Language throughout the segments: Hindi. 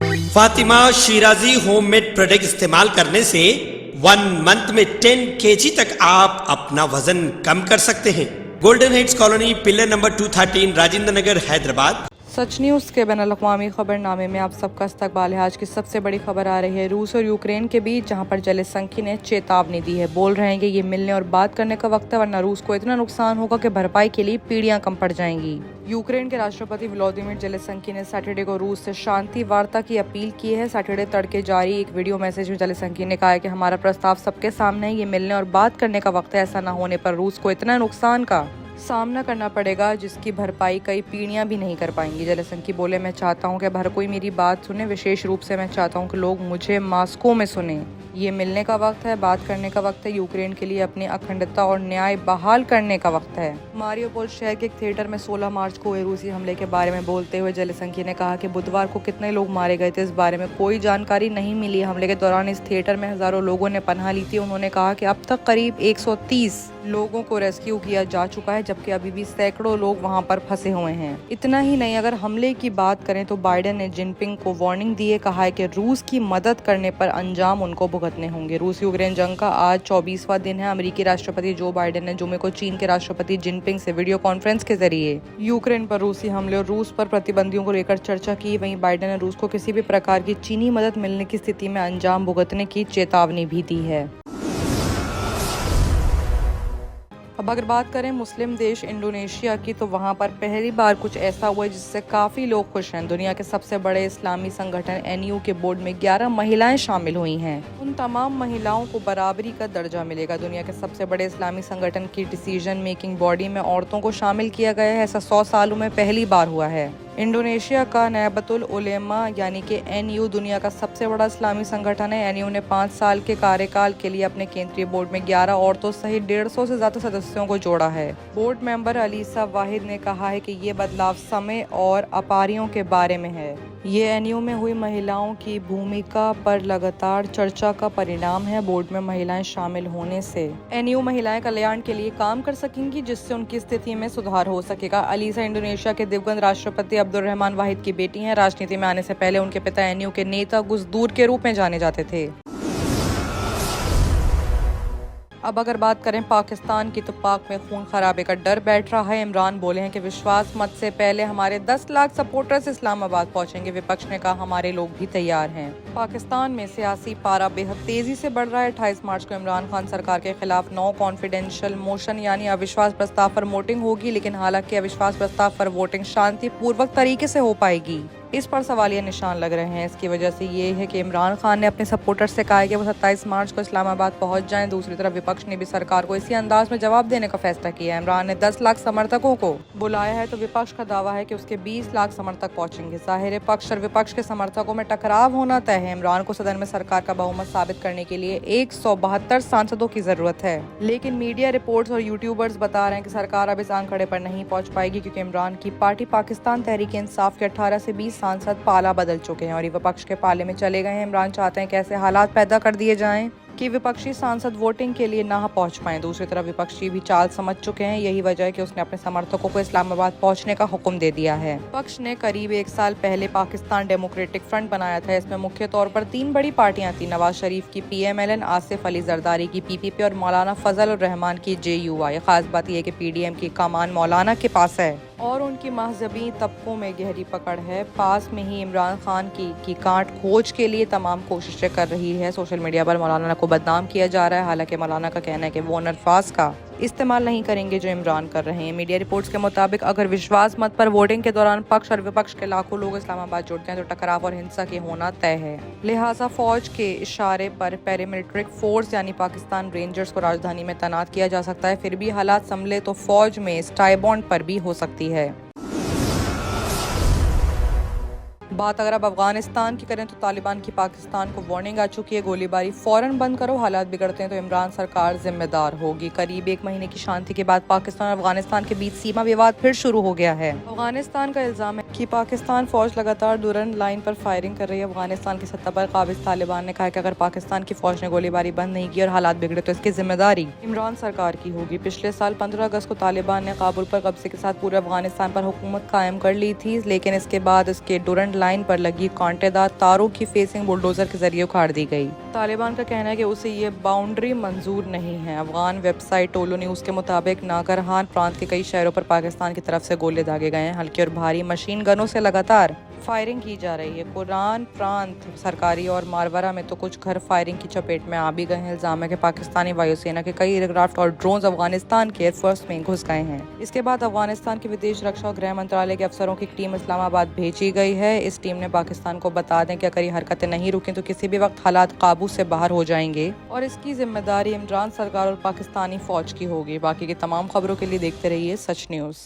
फातिमा शिराजी होममेड प्रोडक्ट इस्तेमाल करने से 1 मंथ में 10 kg तक आप अपना वजन कम कर सकते हैं। Golden heights colony, pillar number 213, Rajendra Nagar, Hyderabad. Sach news के बैनुल-अक़वामी खबरनामे में आप सबका इस्तकबाल है। आज की सबसे बड़ी खबर आ रही है रूस और यूक्रेन के बीच, जहां पर जेलेंस्की ने चेतावनी दी है। बोल रहे हैं कि ये मिलने और बात करने का वक्त है, वरना रूस को इतना नुकसान होगा कि भरपाई के लिए पीढ़ियां कम पड़ जाएंगी। यूक्रेन के राष्ट्रपति व्लादिमीर जेलेंस्की ने सैटरडे को रूस से शांति वार्ता की अपील की है। सैटरडे तड़के जारी एक वीडियो मैसेज में जेलेंस्की ने कहा है कि हमारा प्रस्ताव सबके सामने है, ये मिलने और बात करने का वक्त है। ऐसा न होने पर रूस को इतना नुकसान का सामना करना पड़ेगा जिसकी भरपाई कई पीढ़ियां भी नहीं कर पाएंगी। जेलेंस्की बोले, मैं चाहता हूं कि हर कोई मेरी बात सुने, विशेष रूप से मैं चाहता हूं कि लोग मुझे मॉस्को में सुने। ये मिलने का वक्त है, बात करने का वक्त है, यूक्रेन के लिए अपनी अखंडता और न्याय बहाल करने का वक्त है। मारियोपोल शहर के एक थिएटर में 16 मार्च को हुए रूसी हमले के बारे में बोलते हुए जेलेंस्की ने कहा कि बुधवार को कितने लोग मारे गए थे इस बारे में कोई जानकारी नहीं मिली। हमले के दौरान इस थिएटर में हजारों लोगों ने पनाह ली थी। उन्होंने कहा कि अब तक करीब 130 लोगों को रेस्क्यू किया जा चुका है, जबकि अभी भी सैकड़ों लोग वहां पर फंसे हुए हैं। इतना ही नहीं, अगर हमले की बात करें तो बाइडेन ने जिनपिंग को वार्निंग दी है, कहा है कि रूस की मदद करने पर अंजाम उनको भुगतने होंगे। रूस यूक्रेन जंग का आज 24वां दिन है। अमेरिकी राष्ट्रपति जो बाइडेन ने जुमे को चीन के राष्ट्रपति जिनपिंग से वीडियो कॉन्फ्रेंस के जरिए यूक्रेन पर रूसी हमले और रूस पर प्रतिबंधियों को लेकर चर्चा की। वहीं बाइडेन ने रूस को किसी भी प्रकार की चीनी मदद मिलने की स्थिति में अंजाम भुगतने की चेतावनी भी दी है। अब अगर बात करें मुस्लिम देश इंडोनेशिया की, तो वहां पर पहली बार कुछ ऐसा हुआ है जिससे काफ़ी लोग खुश हैं। दुनिया के सबसे बड़े इस्लामी संगठन NU के बोर्ड में 11 महिलाएं शामिल हुई हैं। उन तमाम महिलाओं को बराबरी का दर्जा मिलेगा। दुनिया के सबसे बड़े इस्लामी संगठन की डिसीजन मेकिंग बॉडी में औरतों को शामिल किया गया है। ऐसा 100 सालों में पहली बार हुआ है। इंडोनेशिया का नहबतुल उलेमा यानी कि NU दुनिया का सबसे बड़ा इस्लामी संगठन है। NU ने 5 साल के कार्यकाल के लिए अपने केंद्रीय बोर्ड में 11 औरतों सहित 150 से ज्यादा सदस्यों को जोड़ा है। बोर्ड मेंबर अलीसा वाहिद ने कहा है कि ये बदलाव समय और अपारियों के बारे में है। ये NU में हुई महिलाओं की भूमिका पर लगातार चर्चा का परिणाम है। बोर्ड में महिलाएं शामिल होने से NU महिलाएं कल्याण के लिए काम कर सकेंगी, जिससे उनकी स्थिति में सुधार हो सकेगा। अलीसा इंडोनेशिया के दिवंगत राष्ट्रपति अब्दुल रहमान वाहिद की बेटी हैं। राजनीति में आने से पहले उनके पिता NU के नेता गुज़दूर के रूप में जाने जाते थे। अब अगर बात करें पाकिस्तान की, तो पाक में खून खराबे का डर बैठ रहा है। इमरान बोले हैं कि विश्वास मत से पहले हमारे 10 लाख सपोर्टर्स इस्लामाबाद पहुंचेंगे। विपक्ष ने कहा हमारे लोग भी तैयार हैं। पाकिस्तान में सियासी पारा बेहद तेजी से बढ़ रहा है। 28 मार्च को इमरान खान सरकार के खिलाफ नो कॉन्फिडेंशियल मोशन यानी अविश्वास प्रस्ताव पर वोटिंग होगी, लेकिन हालांकि अविश्वास प्रस्ताव पर वोटिंग शांतिपूर्वक तरीके से हो पाएगी, इस पर सवालिया निशान लग रहे हैं। इसकी वजह से ये है कि इमरान खान ने अपने सपोर्टर्स से कहा है कि वो 27 मार्च को इस्लामाबाद पहुंच जाएं। दूसरी तरफ विपक्ष ने भी सरकार को इसी अंदाज में जवाब देने का फैसला किया है। इमरान ने 10 लाख समर्थकों को बुलाया है, तो विपक्ष का दावा है कि उसके 20 लाख समर्थक पहुंचेंगे। जाहिर है पक्ष और विपक्ष के समर्थकों में टकराव होना तय है। इमरान को सदन में सरकार का बहुमत साबित करने के लिए 172 सांसदों की जरूरत है, लेकिन मीडिया रिपोर्ट्स और यूट्यूबर्स बता रहे हैं कि सरकार अब इस आंकड़े पर नहीं पहुँच पाएगी, क्योंकि इमरान की पार्टी पाकिस्तान तहरीक इंसाफ के 18 से 20 सांसद पाला बदल चुके हैं और ये विपक्ष के पाले में चले गए हैं। इमरान चाहते हैं कि ऐसे हालात पैदा कर दिए जाएं कि विपक्षी सांसद वोटिंग के लिए ना पहुंच पाएं। दूसरी तरफ विपक्षी भी चाल समझ चुके हैं। यही वजह है कि उसने अपने समर्थकों को इस्लामाबाद पहुंचने का हुक्म दे दिया है। विपक्ष ने करीब 1 साल पहले पाकिस्तान डेमोक्रेटिक फ्रंट बनाया था। इसमें मुख्य तौर पर 3 बड़ी पार्टियां थी, नवाज शरीफ की PMLN, आसिफ अली जरदारी की PPP और मौलाना फजल उर रहमान की JUI। खास बात यह है कि PDM की कमान मौलाना के पास है और उनकी महजबी तबकों में गहरी पकड़ है। पास में ही इमरान खान की कांट खोज के लिए तमाम कोशिशें कर रही है। सोशल मीडिया पर मौलाना को बदनाम किया जा रहा है। हालांकि मौलाना का कहना है कि वो उन अल्फाज का इस्तेमाल नहीं करेंगे जो इमरान कर रहे हैं। मीडिया रिपोर्ट्स के मुताबिक अगर विश्वास मत पर वोटिंग के दौरान पक्ष और विपक्ष के लाखों लोग इस्लामाबाद जुड़ते हैं, तो टकराव और हिंसा के होना तय है। लिहाजा फौज के इशारे पर पैरामिलिट्री फोर्स यानी पाकिस्तान रेंजर्स को राजधानी में तैनात किया जा सकता है। फिर भी हालात संभले तो फौज में स्टाइबॉन्ड पर भी हो सकती है। बात अगर अब अफगानिस्तान की करें, तो तालिबान की पाकिस्तान को वार्निंग आ चुकी है, गोलीबारी फौरन बंद करो, हालात बिगड़ते हैं तो इमरान सरकार जिम्मेदार होगी। करीब 1 महीने की शांति के बाद पाकिस्तान और अफगानिस्तान के बीच सीमा विवाद फिर शुरू हो गया है। अफगानिस्तान का इल्जाम है कि पाकिस्तान फौज लगातार दुरन लाइन पर फायरिंग कर रही है। अफगानिस्तान की सत्ता पर काबिज तालिबान ने कहा कि अगर पाकिस्तान की फौज ने गोलीबारी बंद नहीं की और हालात बिगड़े तो इसकी जिम्मेदारी इमरान सरकार की होगी। पिछले साल 15 अगस्त को तालिबान ने काबुल पर कब्जे के साथ पूरे अफगानिस्तान पर हुकूमत कायम कर ली थी, लेकिन इसके बाद इसके डुरंड लाइन पर लगी कांटेदार तारों की फेसिंग बुलडोजर के जरिए उखाड़ दी गई। तालिबान का कहना है कि उसे ये बाउंड्री मंजूर नहीं है। अफगान वेबसाइट टोलो न्यूज़ के मुताबिक नागरहान प्रांत के कई शहरों पर पाकिस्तान की तरफ से गोले दागे गए हैं। हल्की और भारी मशीन गनों से लगातार फायरिंग की जा रही है। कुरान प्रांत सरकारी और मारवरा में तो कुछ घर फायरिंग की चपेट में आ भी गए हैं। इल्जाम है कि पाकिस्तानी वायुसेना के कई एयरक्राफ्ट और ड्रोन अफगानिस्तान के एयरफोर्स में घुस गए हैं। इसके बाद अफगानिस्तान के विदेश रक्षा और गृह मंत्रालय के अफसरों की टीम इस्लामाबाद भेजी गई है। इस टीम ने पाकिस्तान को बता दें कि अगर ये हरकतें नहीं रुकें तो किसी भी वक्त हालात काबू से बाहर हो जाएंगे और इसकी जिम्मेदारी इमरान सरकार और पाकिस्तानी फौज की होगी। बाकी की तमाम खबरों के लिए देखते रहिए Sach news.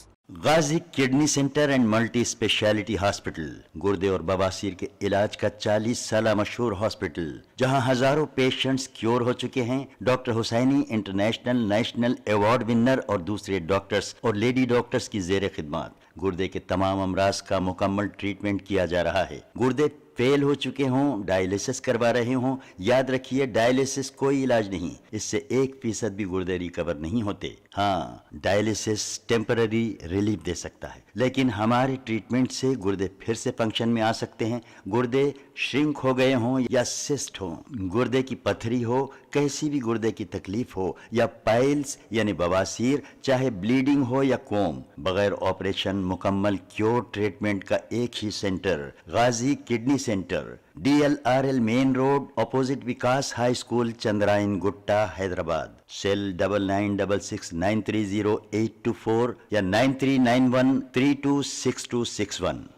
Ghazi kidney centre and multi speciality hospital गुर्दे और बवासीर के इलाज का 40 साल मशहूर हॉस्पिटल जहां हजारों पेशेंट्स क्योर हो चुके हैं। Doctor Husaini international national award winner और दूसरे डॉक्टर्स और लेडी डॉक्टर्स की जेर खिदमत गुर्दे के तमाम अमराज का मुकम्मल ट्रीटमेंट किया जा रहा है। गुर्दे फेल हो चुके हों, डायलिसिस करवा रहे हों, याद रखिए डायलिसिस कोई इलाज नहीं, इससे 1% भी गुर्दे रिकवर नहीं होते। हाँ, डायलिसिस टेम्पररी रिलीफ दे सकता है, लेकिन हमारे ट्रीटमेंट से गुर्दे फिर से फंक्शन में आ सकते हैं। गुर्दे श्रिंक हो गए हों या सिस्ट हो, गुर्दे की पथरी हो, कैसी भी गुर्दे की तकलीफ हो या पाइल्स यानी बवासीर, चाहे ब्लीडिंग हो या कोम, बगैर ऑपरेशन मुकम्मल क्योर ट्रीटमेंट का एक ही centre Ghazi kidney centre, DLRL main road opposite Vikas high school, Chandrayan Gutta, Hyderabad. Cell 9966930824 या 9391326261।